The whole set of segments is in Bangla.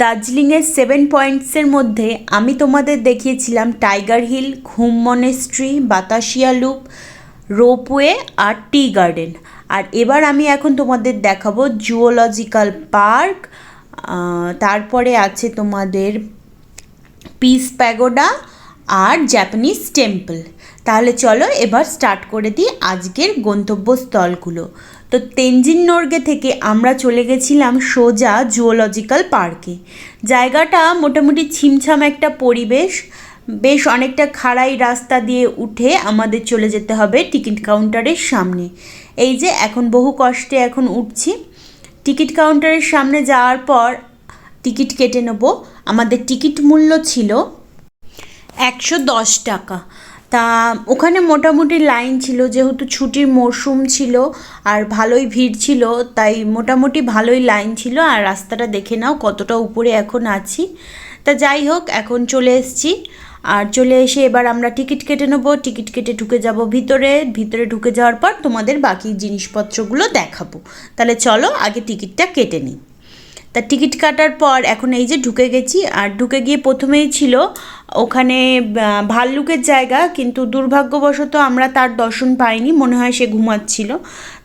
দার্জিলিংয়ের 7 পয়েন্টসের মধ্যে আমি তোমাদের দেখিয়েছিলাম টাইগার হিল, ঘুম মনেস্ট্রি, বাতাসিয়া লুপ, রোপওয়ে আর টি গার্ডেন। আর এবার আমি এখন তোমাদের দেখাবো জুওলজিক্যাল পার্ক, তারপরে আছে তোমাদের পিস প্যাগোডা আর জাপানিজ টেম্পল। তাহলে চলো এবার স্টার্ট করে দিই আজকের গন্তব্যস্থলগুলো। তো তেনজিং নোরগে থেকে আমরা চলে গেছিলাম সোজা জুওলজিক্যাল পার্কে। জায়গাটা মোটামুটি ছিমছাম একটা পরিবেশ, বেশ অনেকটা খাড়াই রাস্তা দিয়ে উঠে আমাদের চলে যেতে হবে টিকিট কাউন্টারের সামনে। এই যে এখন বহু কষ্টে এখন উঠছি। টিকিট কাউন্টারের সামনে যাওয়ার পর টিকিট কেটে নেব। আমাদের টিকিট মূল্য ছিল 110 টাকা। তা ওখানে মোটামুটি লাইন ছিল, যেহেতু ছুটির মরশুম ছিল আর ভালোই ভিড় ছিল, তাই মোটামুটি ভালোই লাইন ছিল। আর রাস্তাটা দেখে নাও কতটা উপরে এখন আছি। তা যাই হোক, এখন চলে এসেছি। আর চলে এসে এবার আমরা টিকিট কেটে নেবো। টিকিট কেটে ঢুকে যাব ভিতরে। ভিতরে ঢুকে যাওয়ার পর তোমাদের বাকি জিনিসপত্রগুলো দেখাবো। তাহলে চলো আগে টিকিটটা কেটে নিই। তা টিকিট কাটার পর এখন এই যে ঢুকে গেছি। আর ঢুকে গিয়ে প্রথমেই ছিল ওখানে ভাল্লুকের জায়গা, কিন্তু দুর্ভাগ্যবশত আমরা তার দর্শন পাইনি, মনে হয় সে ঘুমাচ্ছিল।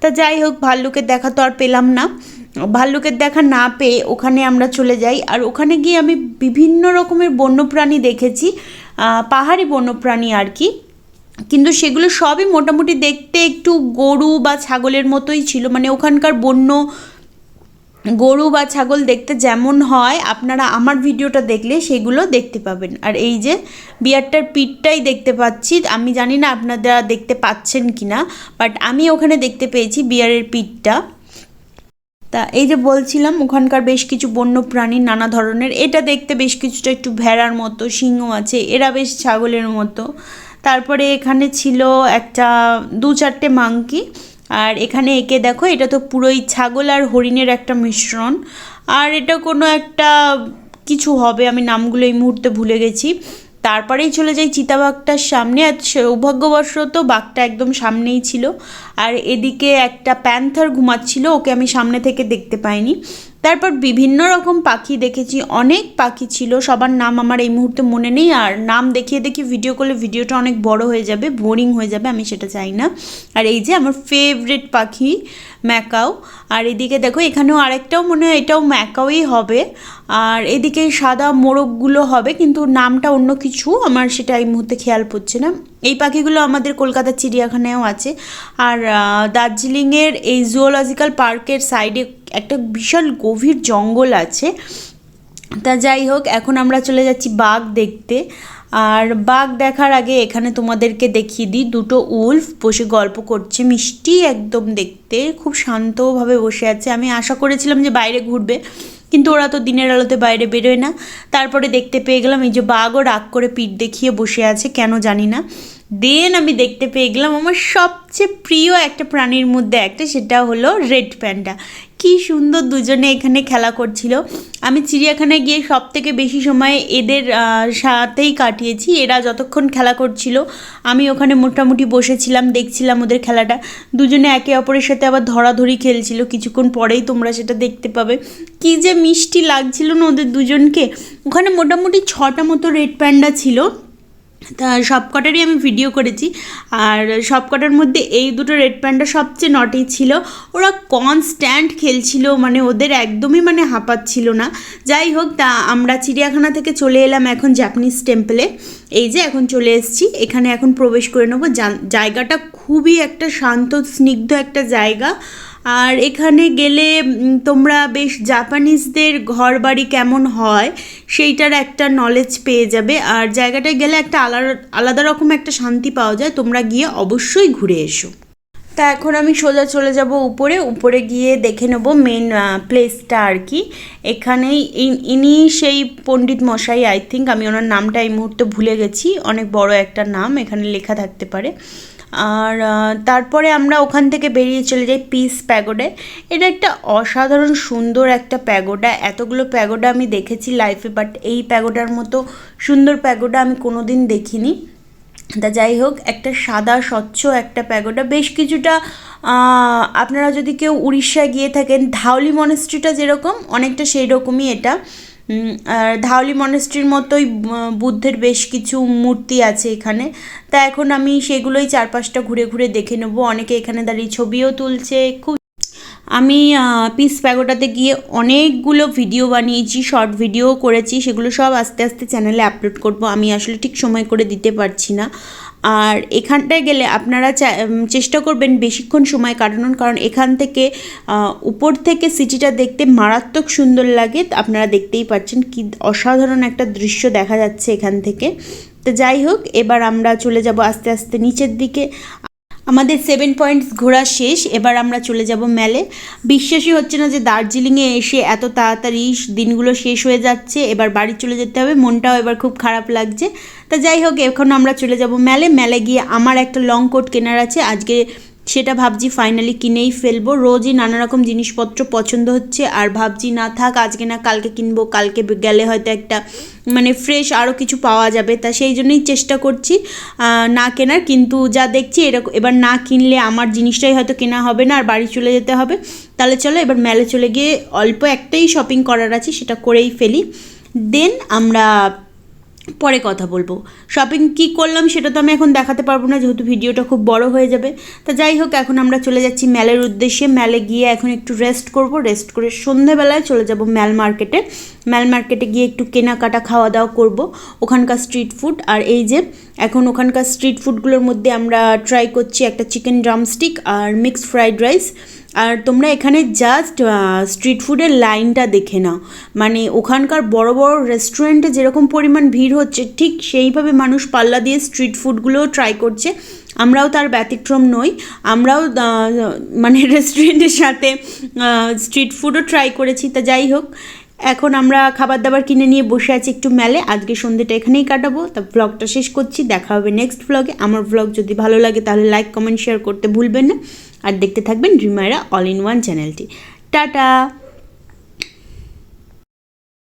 তা যাই হোক, ভাল্লুকের দেখা তো আর পেলাম না। ভাল্লুকের দেখা না পেয়ে ওখানে আমরা চলে যাই। আর ওখানে গিয়ে আমি বিভিন্ন রকমের বন্যপ্রাণী দেখেছি, পাহাড়ি বন্যপ্রাণী আর কি, কিন্তু সেগুলো সবই মোটামুটি দেখতে একটু গরু বা ছাগলের মতোই ছিল। মানে ওখানকার বন্য গরু বা ছাগল দেখতে যেমন হয়, আপনারা আমার ভিডিওটা দেখলে সেগুলো দেখতে পাবেন। আর এই যে বিয়ারটার পিঠটাই দেখতে পাচ্ছি, আমি জানি না আপনারা দেখতে পাচ্ছেন কি না, বাট আমি ওখানে দেখতে পেয়েছি বিয়ারের পিঠটা। তা এই যে বলছিলাম ওখানকার বেশ কিছু বন্য প্রাণী নানা ধরনের। এটা দেখতে বেশ কিছুটা একটু ভেড়ার মতো, সিংহ আছে, এরা বেশ ছাগলের মতো। তারপরে এখানে ছিল একটা 2-4টে মাংকি। আর এখানে একে দেখো, এটা তো পুরোই ছাগল আর হরিণের একটা মিশ্রণ। আর এটা কোনো একটা কিছু হবে, আমি নামগুলো এই মুহূর্তে ভুলে গেছি। তারপরেই চলে যাই চিতাবাঘটার সামনে। আর সৌভাগ্যবশত বাঘটা একদম সামনেই ছিল। আর এদিকে একটা প্যান্থার ঘুমাচ্ছিল, ওকে আমি সামনে থেকে দেখতে পাইনি। তারপর বিভিন্ন রকম পাখি দেখেছি, অনেক পাখি ছিল, সবার নাম আমার এই মুহূর্তে মনে নেই। আর নাম দেখিয়ে ভিডিও করলে ভিডিওটা অনেক বড় হয়ে যাবে, বোরিং হয়ে যাবে, আমি সেটা চাই না। আর এই যে আমার ফেভারিট পাখি ম্যাকাও। আর এদিকে দেখো, এখানেও আরেকটাও মনে হয় এটাও ম্যাকাওই হবে। আর এদিকে সাদা মোরগগুলো হবে, কিন্তু নামটা অন্য কিছু, আমার সেটা এই মুহূর্তে খেয়াল পড়ছে না। এই পাখিগুলো আমাদের কলকাতার চিড়িয়াখানায়ও আছে। আর দার্জিলিংয়ের এই জুওলজিক্যাল পার্কের সাইডে একটা বিশাল গভীর জঙ্গল আছে। তা যাই হোক, এখন আমরা চলে যাচ্ছি বাঘ দেখতে। আর বাঘ দেখার আগে এখানে তোমাদেরকে দেখিয়ে দিই, দুটো উলফ বসে গল্প করছে, মিষ্টি একদম দেখতে, খুব শান্তভাবে বসে আছে। আমি আশা করেছিলাম যে বাইরে ঘুরবে, কিন্তু ওরা তো দিনের আলোতে বাইরে বেরোয় না। তারপরে দেখতে পেয়ে গেলাম এই যে বাঘও রাগ করে পিঠ দেখিয়ে বসে আছে, কেন জানি না। দেন আমি দেখতে পেয়ে গেলাম আমার সবচেয়ে প্রিয় একটা প্রাণীর মধ্যে একটা, সেটা হলো রেড প্যান্ডা। কি সুন্দর দুজনে এখানে খেলা করছিল। আমি চিড়িয়াখানায় গিয়ে সব থেকে বেশি সময় এদের সাথেই কাটিয়েছি। এরা যতক্ষণ খেলা করছিল আমি ওখানে মোটামুটি বসেছিলাম, দেখছিলাম ওদের খেলাটা। দুজনে একে অপরের সাথে আবার ধরাধরি খেলছিল, কিছুক্ষণ পরেই তোমরা সেটা দেখতে পাবে। কি যে মিষ্টি লাগছিল না ওদের দুজনকে। ওখানে মোটামুটি 6টা মতো রেড প্যান্ডা ছিল। তা সব কটারই আমি ভিডিও করেছি। আর সব কটার মধ্যে এই দুটো রেড প্যান্ডা সবচেয়ে নটি ছিল। ওরা কনস্ট্যান্ট খেলছিল, মানে ওদের একদমই মানে হাঁপাচ্ছিল না। যাই হোক, তা আমরা চিড়িয়াখানা থেকে চলে এলাম এখন জাপানিজ টেম্পলে। এই যে এখন চলে এসেছি, এখানে এখন প্রবেশ করে নেবো। জায়গাটা খুবই একটা শান্ত স্নিগ্ধ একটা জায়গা। আর এখানে গেলে তোমরা বেশ জাপানিজদের ঘর বাড়ি কেমন হয় সেইটার একটা নলেজ পেয়ে যাবে। আর জায়গাটায় গেলে একটা আলাদা রকম একটা শান্তি পাওয়া যায়। তোমরা গিয়ে অবশ্যই ঘুরে এসো। তা এখন আমি সোজা চলে যাব উপরে গিয়ে দেখে নেবো মেন প্লেসটা আর কি। এখানেই ইনি সেই পণ্ডিত মশাই, আই থিঙ্ক, আমি ওনার নামটা এই মুহূর্তে ভুলে গেছি, অনেক বড় একটা নাম, এখানে লেখা থাকতে পারে। আর তারপরে আমরা ওখান থেকে বেরিয়ে চলে যাই পিস প্যাগোডায়। এটা একটা অসাধারণ সুন্দর একটা প্যাগোডা। এতগুলো প্যাগোডা আমি দেখেছি লাইফে, বাট এই প্যাগোডার মতো সুন্দর প্যাগোডা আমি কোনো দিন দেখিনি। তা যাই হোক, একটা সাদা স্বচ্ছ একটা প্যাগোডা, বেশ কিছুটা আপনারা যদি কেউ উড়িষ্যায় গিয়ে থাকেন, ধাউলি মনেস্ট্রিটা যেরকম অনেকটা সেই রকমই এটা। আর ধাওলি মনেস্ট্রির মতোই বুদ্ধের বেশ কিছু মূর্তি আছে এখানে। তা এখন আমি সেগুলোই চারপাশটা ঘুরে ঘুরে দেখে নেবো। অনেকে এখানে দাঁড়িয়ে ছবিও তুলছে। খুব আমি পিস প্যাগোডাতে গিয়ে অনেকগুলো ভিডিও বানিয়েছি, শর্ট ভিডিও করেছি, সেগুলো সব আস্তে আস্তে চ্যানেলে আপলোড করব। আমি আসলে ঠিক সময় করে দিতে পারছি না। আর এখানটায় গেলে আপনারা চেষ্টা করবেন বেশিক্ষণ সময় কাটানোর, কারণ এখান থেকে উপর থেকে সিটিটা দেখতে মারাত্মক সুন্দর লাগে। আপনারা দেখতেই পাচ্ছেন কি অসাধারণ একটা দৃশ্য দেখা যাচ্ছে এখান থেকে। তো যাই হোক, এবার আমরা চলে যাব আস্তে আস্তে নিচের দিকে। আমাদের 7 পয়েন্টস ঘোরা শেষ, এবার আমরা চলে যাব ম্যালে। বিশ্বাসই হচ্ছে না যে দার্জিলিংয়ে এসে এত তাড়াতাড়ি দিনগুলো শেষ হয়ে যাচ্ছে। এবার বাড়ি চলে যেতে হবে, মনটাও এবার খুব খারাপ লাগছে। তা যাই হোক, এখন আমরা চলে যাব ম্যালে। ম্যালে গিয়ে আমার একটা লং কোট কেনার আছে আজকে, সেটা ভাবছি ফাইনালি কিনেই ফেলবো। রোজই নানা রকম জিনিসপত্র পছন্দ হচ্ছে, আর ভাবছি না থাক, আজকে না কালকে কিনবো, কালকে গেলে হয়তো একটা মানে ফ্রেশ আরও কিছু পাওয়া যাবে। তা সেই জন্যই চেষ্টা করছি না কেনার, কিন্তু যা দেখছি এরকম এবার না কিনলে আমার জিনিসটাই হয়তো কেনা হবে না আর বাড়ি চলে যেতে হবে। তাহলে চলো এবার মেলে চলে গিয়ে অল্প একটাই শপিং করার আছে, সেটা করেই ফেলি, দেন আমরা পরে কথা বলবো। শপিং কি করলাম সেটা তো আমি এখন দেখাতে পারবো না, যেহেতু ভিডিওটা খুব বড় হয়ে যাবে। তা যাই হোক, এখন আমরা চলে যাচ্ছি ম্যালের উদ্দেশ্যে। ম্যালে গিয়ে এখন একটু রেস্ট করব, রেস্ট করে সন্ধেবেলায় চলে যাব ম্যাল মার্কেটে। ম্যাল মার্কেটে গিয়ে একটু কেনাকাটা খাওয়া দাওয়া করব, ওখানকার স্ট্রিট ফুড। আর এই যে এখন ওখানকার স্ট্রিট ফুডগুলোর মধ্যে আমরা ট্রাই করছি একটা চিকেন ড্রামস্টিক আর মিক্সড ফ্রাইড রাইস। আর তোমরা এখানে জাস্ট স্ট্রিট ফুডের লাইনটা দেখে নাও, মানে ওখানকার বড় বড় রেস্টুরেন্টে যেরকম পরিমাণ ভিড় হচ্ছে, ঠিক সেইভাবে মানুষ পাল্লা দিয়ে স্ট্রিট ফুডগুলোও ট্রাই করছে। আমরাও তার ব্যতিক্রম নই, আমরাও মানে রেস্টুরেন্টের সাথে স্ট্রিট ফুডও ট্রাই করেছি। তা যাই হোক, এখন আমরা খাবার দাবার কিনে নিয়ে বসে আছি একটু মেলে। আজকে সন্ধ্যেটা এখানেই কাটাবো। তা ব্লগটা শেষ করছি, দেখা হবে নেক্সট ব্লগে। আমার ব্লগ যদি ভালো লাগে তাহলে লাইক কমেন্ট শেয়ার করতে ভুলবেন না, আর দেখতে থাকবেন রিমায়রা অল ইন ওয়ান চ্যানেলটি। টাটা।